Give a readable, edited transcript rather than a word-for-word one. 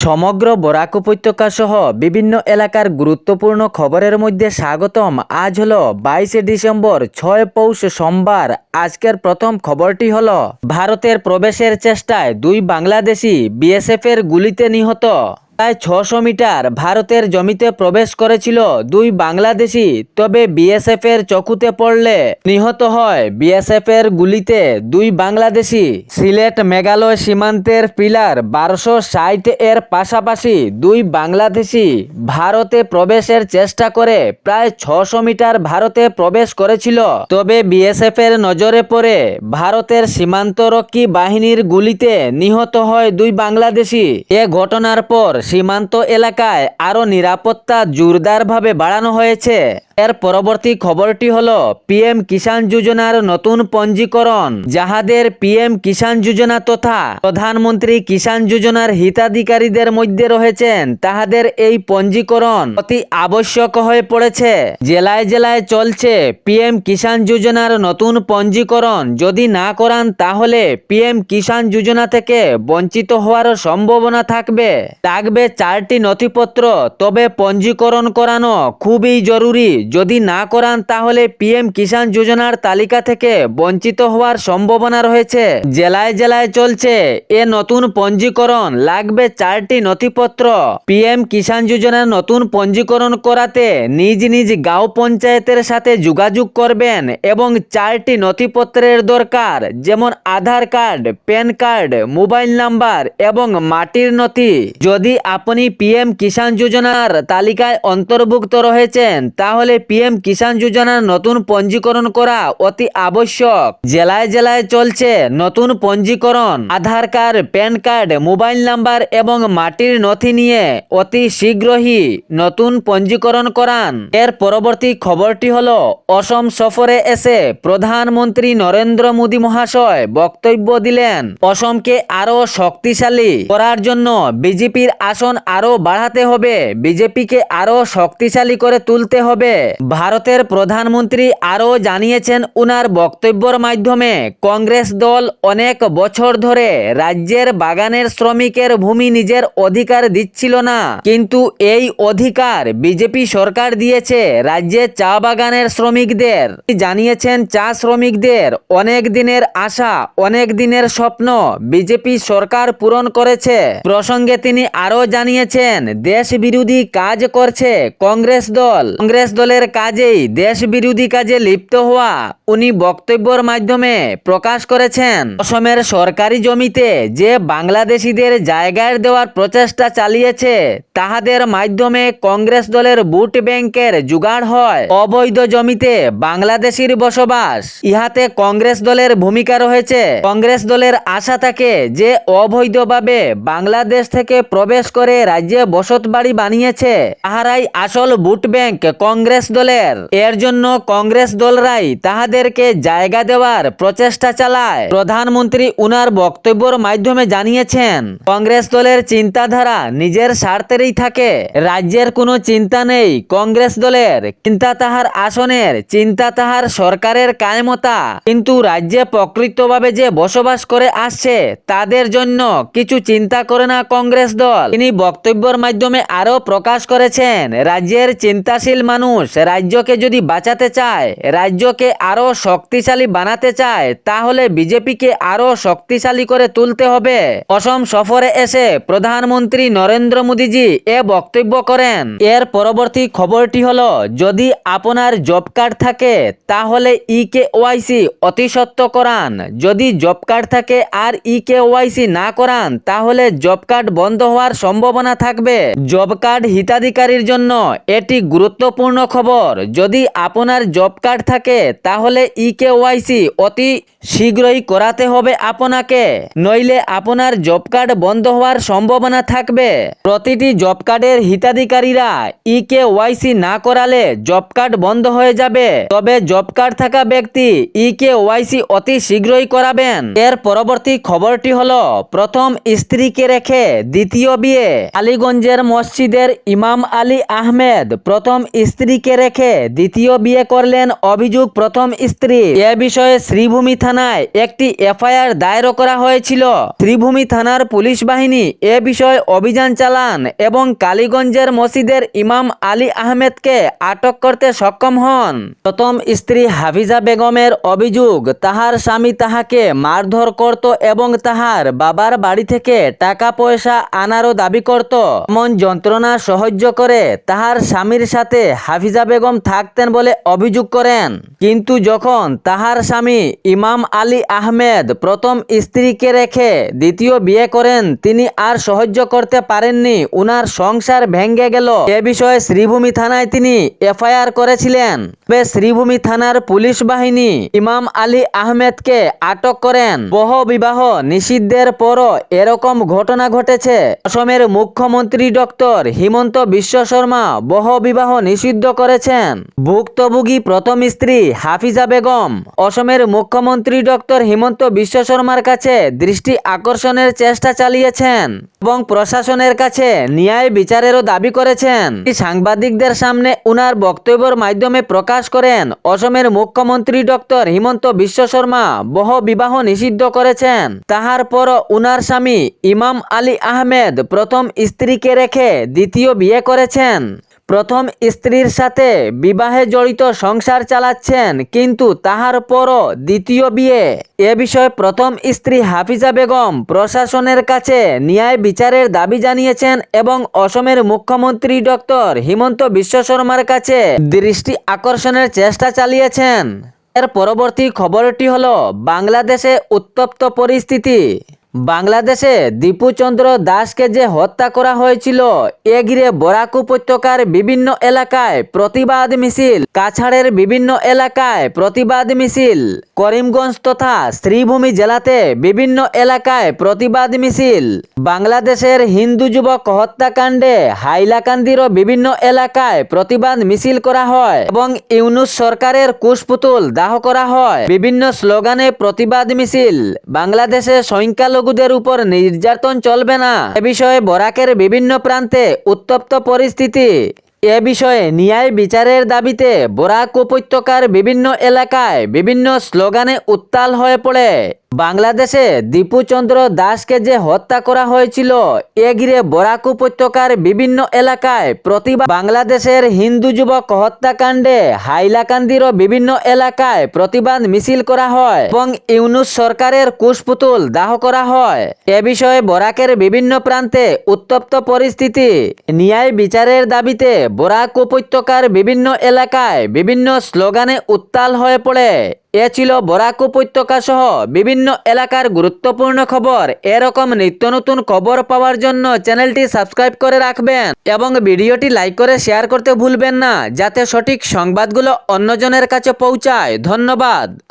সমগ্র বরাক উপত্যকা সহ বিভিন্ন এলাকার গুরুত্বপূর্ণ খবরের মধ্যে স্বাগতম। আজ হলো 22 ডিসেম্বর, 6 পৌষ সোমবার। আজকের প্রথম খবরটি হলো ভারতের প্রবেশের চেষ্টায় 2 বাংলাদেশি বিএসএফের গুলিতে নিহত। প্রায় 600 মিটার ভারতের জমিতে প্রবেশ করেছিল 2 বাংলাদেশি, তবে বিএসএফের চকুতে পড়লে নিহত হয় বিএসএফের গুলিতে 2 বাংলাদেশি। সিলেট মেঘালয় সীমান্তের পিলার 1260 এর পাশাপাশি 2 বাংলাদেশি ভারতে প্রবেশের চেষ্টা করে প্রায় 600 মিটার ভারতে প্রবেশ করেছিল, তবে বিএসএফের নজরে পড়ে ভারতের সীমান্তরক্ষী বাহিনীর গুলিতে নিহত হয় 2 বাংলাদেশি। এ ঘটনার পর সীমান্ত এলাকায় আরও নিরাপত্তা জোরদারভাবে বাড়ানো হয়েছে। এর পরবর্তী খবরটি হলো পিএম কিষাণ যোজনার নতুন পঞ্জীকরণ। যাহাদের পিএম কিষাণ যোজনা তথা প্রধানমন্ত্রী কিষাণ যোজনার হিতাধিকারীদের মধ্যে রয়েছেন, তাহাদের এই পঞ্জীকরণ অতি আবশ্যক হয়ে পড়েছে। জেলায় জেলায় চলছে পিএম কিষাণ যোজনার নতুন পঞ্জীকরণ। যদি না করান তাহলে পিএম কিষাণ যোজনা থেকে বঞ্চিত হওয়ার সম্ভাবনা থাকবে। লাগবে 4টি নথিপত্র, তবে পঞ্জীকরণ করানো খুবই জরুরি। যদি না করান তাহলে পিএম কিষাণ যোজনার তালিকা থেকে বঞ্চিত হওয়ার সম্ভাবনা রয়েছে। জেলায় জেলায় চলছে এ নতুন পঞ্জীকরণ। লাগবে 4টি নথিপত্র। পিএম কিষাণ যোজনার নতুন পঞ্জীকরণ করাতে নিজ নিজ গাঁও পঞ্চায়েতের সাথে যোগাযোগ করবেন এবং 4টি নথিপত্রের দরকার, যেমন Aadhaar card, PAN card, mobile number এবং মাটির নথি। যদি আপনি পিএম কিষাণ যোজনার তালিকায় অন্তর্ভুক্ত রয়েছেন তাহলে পিএম কিষাণ যোজনার নতুন পঞ্জীকরণ করা অতি আবশ্যক। জেলায় জেলায় চলছে নতুন পঞ্জীকরণ। Aadhaar card, PAN card, mobile number এবং মাটির নথি নিয়ে অতি শীঘ্রই নতুন পঞ্জীকরণ করান। এর পরবর্তী খবরটি হলো অসম সফরে এসে প্রধানমন্ত্রী নরেন্দ্র মোদী মহাশয় বক্তব্য দিলেন। অসমকে আরো শক্তিশালী করার জন্য বিজেপির আসন আরো বাড়াতে হবে, বিজেপিকে আরো শক্তিশালী করে তুলতে হবে। ভারতের প্রধানমন্ত্রী আরও জানিয়েছেন উনার বক্তব্যের মাধ্যমে, কংগ্রেস দল অনেক বছর ধরে রাজ্যের বাগানের শ্রমিকের ভূমি নিজের অধিকার দিচ্ছিল না, কিন্তু এই অধিকার বিজেপি সরকার দিয়েছে রাজ্যের চা বাগানের শ্রমিকদের। জানিয়েছেন চা শ্রমিকদের অনেক দিনের আশা, অনেক দিনের স্বপ্ন বিজেপি সরকার পূরণ করেছে। প্রসঙ্গে তিনি আরও জানিয়েছেন দেশ বিরোধী কাজ করছে কংগ্রেস দল। কংগ্রেস দলের কাজেই দেশ বিরোধী কাজে লিপ্ত হওয়া উনি বক্তব্যের মাধ্যমে প্রকাশ করেছেন। অসমের সরকারি জমিতে যে বাংলাদেশিদের জায়গায় দেওয়ার প্রচেষ্টা চালিয়েছে, তাহাদের মাধ্যমে কংগ্রেস দলের ভোট ব্যাংকের জোগাড় হয়। অবৈধ জমিতে বাংলাদেশির বসবাস, ইহাতে কংগ্রেস দলের ভূমিকা রয়েছে। কংগ্রেস দলের আশা থাকে যে অবৈধভাবে বাংলাদেশ থেকে প্রবেশ করে রাজ্যে বসতবাড়ি বানিয়েছে, তাহারাই আসল ভোট ব্যাংক কংগ্রেস দলের। এর জন্য কংগ্রেস দলরাই তাহাদেরকে জায়গা দেওয়ার প্রচেষ্টা চালায়। প্রধানমন্ত্রী উনার বক্তব্যের মাধ্যমে জানিয়েছেন কংগ্রেস দলের চিন্তাধারা নিজের স্বার্থেরই থাকে, রাজ্যের কোনো চিন্তা নেই কংগ্রেস দলের। চিন্তা তাহার আসনের, চিন্তা তাহার সরকারের কায়েমতা, কিন্তু রাজ্যে প্রকৃতভাবে যে বসবাস করে আসছে তাদের জন্য কিছু চিন্তা করে না কংগ্রেস দল। তিনি বক্তব্যের মাধ্যমে আরো প্রকাশ করেছেন রাজ্যের চিন্তাশীল মানুষ রাজ্যকে যদি বাঁচাতে চায়, রাজ্যকে আরো শক্তিশালী বানাতে চায়, তাহলে বিজেপিকে আরো শক্তিশালী করে তুলতে হবে। অসম সফরে এসে প্রধানমন্ত্রী নরেন্দ্র মোদীজি এ বক্তব্য করেন। এর পরবর্তী খবরটি হলো, যদি আপনার জব কার্ড থাকে তাহলে ইকেওয়াইসি অতি সত্ত্ব করান। যদি জব কার্ড থাকে আর ইকেওয়াইসি না করান তাহলে জব কার্ড বন্ধ হওয়ার সম্ভাবনা থাকবে। জব কার্ড হিতাধিকারীর জন্য এটি গুরুত্বপূর্ণ খবর। যদি আপনার জব কার্ড থাকে তাহলে ইকেওয়াইসি অতি শীঘ্রই করাতে হবে আপনাকে, নইলে আপনার জব কার্ড বন্ধ হওয়ার সম্ভাবনা থাকবে। প্রতিটি জব কার্ডের হিতাধিকারীরা ইকেওয়াইসি না করালে জব কার্ড বন্ধ হয়ে যাবে, তবে জব কার্ড থাকা ব্যক্তি ইকেওয়াইসি অতি শীঘ্রই করাবেন। এর পরবর্তী খবরটি হলো, প্রথম স্ত্রীকে রেখে দ্বিতীয় বিয়ে। আলীগঞ্জের মসজিদের ইমাম আলী আহমেদ প্রথম স্ত্রীকে স্ত্রীকে রেখে দ্বিতীয় বিয়ে করলেন অভিযোগ প্রথম স্ত্রী। এ বিষয়ে শ্রীভূমি থানায় একটি এফআইআর দায়ের করা হয়েছিল। শ্রীভূমি থানার পুলিশ বাহিনী এ বিষয়ে অভিযান চালান এবং কালীগঞ্জের মসজিদের ইমাম আলী আহমেদকে আটক করতে সক্ষম হন। প্রথম স্ত্রী হাফিজা বেগমের অভিযোগ, তাহার স্বামী তাহাকে মারধর করত এবং তাহার বাবার বাড়ি থেকে টাকা পয়সা আনারও দাবি করত। এমন যন্ত্রণা সহ্য করে তাহার স্বামীর সাথে হাফিজা বেগম থাকতেন বলে অভিযোগ করেন। কিন্তু যখন তাহার স্বামী ইমাম আলী আহমেদ প্রথম স্ত্রীকে রেখে দ্বিতীয় বিয়ে করেন, তিনি আর সহ্য করতে পারেননি, উনার সংসার ভেঙে গেল। এ বিষয়ে শ্রীভূমি থানায় তিনি এফআইআর করেছিলেন। তবে শ্রীভূমি থানার পুলিশ বাহিনী ইমাম আলী আহমেদকে আটক করেন। বহুবিবাহ নিষিদ্ধের পরও এরকম ঘটনা ঘটেছে। অসমের মুখ্যমন্ত্রী ডক্টর হিমন্ত বিশ্ব শর্মা বহুবিবাহ নিষিদ্ধ করেছেন। ভুক্তভোগী প্রথম স্ত্রী হাফিজা বেগম অসমের মুখ্যমন্ত্রী ডক্টর হিমন্ত বিশ্ব শর্মার কাছে দৃষ্টি আকর্ষণের চেষ্টা চালিয়েছেন এবং প্রশাসনের কাছে ন্যায় বিচারেরও দাবি করেছেন। সাংবাদিকদের সামনে উনার বক্তব্যের মাধ্যমে প্রকাশ করেন, অসমের মুখ্যমন্ত্রী ডক্টর হিমন্ত বিশ্ব শর্মা বহুবিবাহ নিষিদ্ধ করেছেন। তাহার পর উনার স্বামী ইমাম আলী আহমেদ প্রথম স্ত্রীকে রেখে দ্বিতীয় বিয়ে করেছেন। প্রথম স্ত্রীর সাথে বিবাহে জড়িত সংসার চালাচ্ছেন, কিন্তু তাহার পরও দ্বিতীয় বিয়ে। এ বিষয়ে প্রথম স্ত্রী হাফিজা বেগম প্রশাসনের কাছে ন্যায় বিচারের দাবি জানিয়েছেন এবং অসমের মুখ্যমন্ত্রী ডক্টর হিমন্ত বিশ্ব শর্মার কাছে দৃষ্টি আকর্ষণের চেষ্টা চালিয়েছেন। এর পরবর্তী খবরটি হলো বাংলাদেশে উত্তপ্ত পরিস্থিতি। বাংলাদেশে দীপু চন্দ্র দাসকে যে হত্যা করা হয়েছিল, এ ঘিরে বরাক উপত্যকার বিভিন্ন এলাকায় প্রতিবাদ মিছিল, কাছাড়ের বিভিন্ন এলাকায় প্রতিবাদ মিছিল, করিমগঞ্জ তথা শ্রীভূমি জেলাতে বিভিন্ন এলাকায় প্রতিবাদ মিছিল। বাংলাদেশের হিন্দু যুবক হত্যাকাণ্ডে হাইলাকান্দিরও বিভিন্ন এলাকায় প্রতিবাদ মিছিল করা হয় এবং ইউনূস সরকারের কুশপুতুল দাহ করা হয়। বিভিন্ন স্লোগানে প্রতিবাদ মিছিল। বাংলাদেশে সংখ্যালঘুদের উপর নির্যাতন চলবে না, এ বিষয়ে বরাকের বিভিন্ন প্রান্তে উত্তপ্ত পরিস্থিতি। এ বিষয়ে ন্যায় বিচারের দাবিতে বরাক উপত্যকার বিভিন্ন এলাকায় বিভিন্ন স্লোগানে উত্তাল হয়ে পড়ে। বাংলাদেশে দীপু চন্দ্র দাসকে যে হত্যা করা হয়েছিল, এ ঘিরে বরাক উপত্যকার বিভিন্ন এলাকায় প্রতিবাদ। বাংলাদেশের হিন্দু যুবক হত্যাকাণ্ডে হাইলাকান্দিরও বিভিন্ন এলাকায় প্রতিবাদ মিছিল করা হয় এবং ইউনূস সরকারের কুশপুতুল দাহ করা হয়। এ বিষয়ে বরাকের বিভিন্ন প্রান্তে উত্তপ্ত পরিস্থিতি। ন্যায় বিচারের দাবিতে বরাক উপত্যকার বিভিন্ন এলাকায় বিভিন্ন স্লোগানে উত্তাল হয়ে পড়ে। এ ছিল বরাক উপত্যকা সহ বিভিন্ন এলাকার গুরুত্বপূর্ণ খবর। এরকম নিত্য নতুন খবর পাওয়ার জন্য চ্যানেলটি সাবস্ক্রাইব করে রাখবেন এবং ভিডিওটি লাইক করে শেয়ার করতে ভুলবেন না, যাতে সঠিক সংবাদগুলো অন্যজনের কাছে পৌঁছায়। ধন্যবাদ।